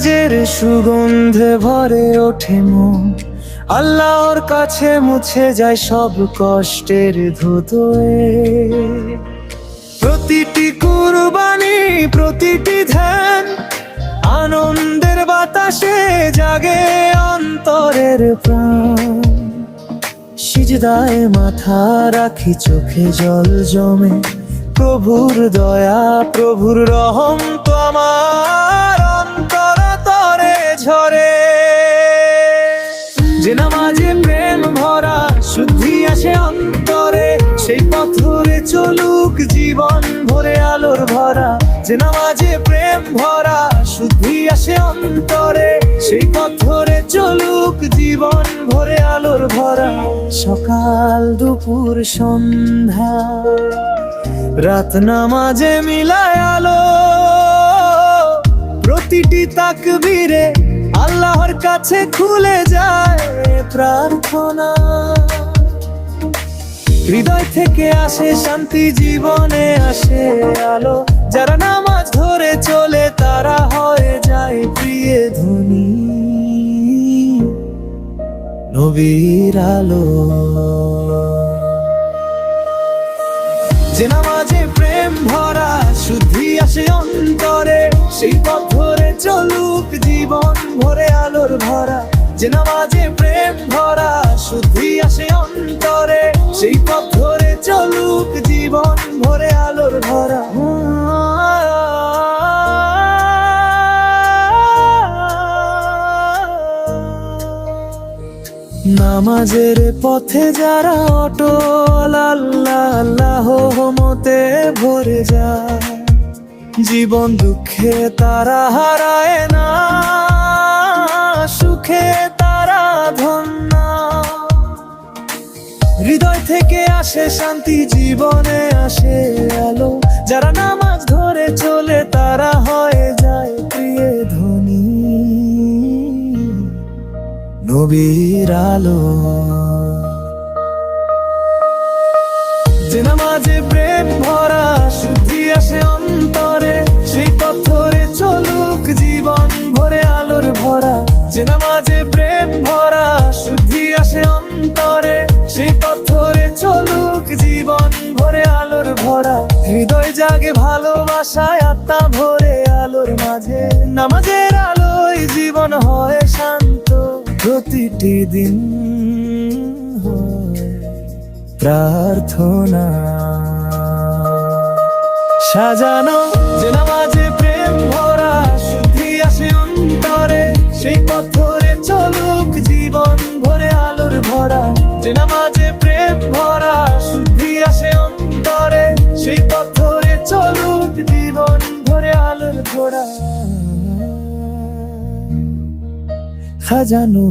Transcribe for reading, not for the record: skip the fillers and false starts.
নামাজের সুগন্ধে ভরে ওঠে মন, আল্লাহর কাছে মুছে যায় সব কষ্টের ধুতোয়। প্রতিটি কুরবানি, প্রতিটি ধ্যান, আনন্দের বাতাসে জাগে অন্তরের প্রাণ। সিজদায় মাথা রাখি, চোখে জল জমে, প্রভুর দয়া প্রভুর রহম তো আমার অন্তরে ঝরে। যে নামাজে প্রেম ভরা, শুদ্ধি আসে অন্তরে, সেই পথ ধরে চলুক জীবন ভরে আলোর ভরা। যে নামাজে প্রেম ভরা, শুদ্ধি আসে অন্তরে, সেই পথ ধরে চলুক জীবন ভরে আলোর ভরা। সকাল দুপুর সন্ধ্যা রাত নামাজে মিলায় আলো, প্রতিটি তাকবীরে আল্লাহর কাছে খুলে যায় প্রার্থনা। হৃদয় থেকে আসে শান্তি, জীবনে আসে আলো, যারা নামাজ ধরে চলে তারা হয়ে যায় প্রিয় ধ্বনি নবীর আলো। যে নামাজে প্রেম ভরা, শুদ্ধি আসে অন্তরে, সেই পথ ধরে চলুক জীবন ভরে আলোর ভরা। যে নামাজে প্রেম ভরা, শুদ্ধি আসে অন্তরে, সেই পথ ধরে চলুক জীবন ভরে আলোর ভরা। নামাজের পথে যারা অটল, আল্লাহ আল্লাহ মতে ভরে যায়, জীবন দুঃখে তারা হারায় না, সুখে তারা ধন্য। হৃদয় থেকে আসে শান্তি, জীবনে আসে আলো, যারা নামাজ ধরে চলে তারা হয়ে যায় প্রিয় ধ্বনি নবীর আলো। যে নামাজে প্রেম ভরা, শুদ্ধি আসে অন্তরে, সেই পথ ধরে চলুক জীবন ভরে আলোর ভরা। যে নামাজে প্রেম ভরা, শুদ্ধি আসে অন্তরে, সেই পথ ধরে চলুক জীবন ভরে আলোর ভরা। হৃদয় জাগে ভালোবাসায়, আত্মা ভরে আলোর মাঝে, নামাজের আলোয় জীবন হয় শান্ত, প্রতিটি দিন হয় প্রার্থনা সাজানো। যে নামাজে প্রেম ভরা, শুদ্ধি আসে অন্তরে, সেই পথ ধরে চলুক জীবন ভরে আলোর ভরা। যে নামাজে প্রেম ভরা, শুদ্ধি আসে অন্তরে, সেই পথ ধরে চলুক জীবন ভরে আলোর ভরা সাজানো।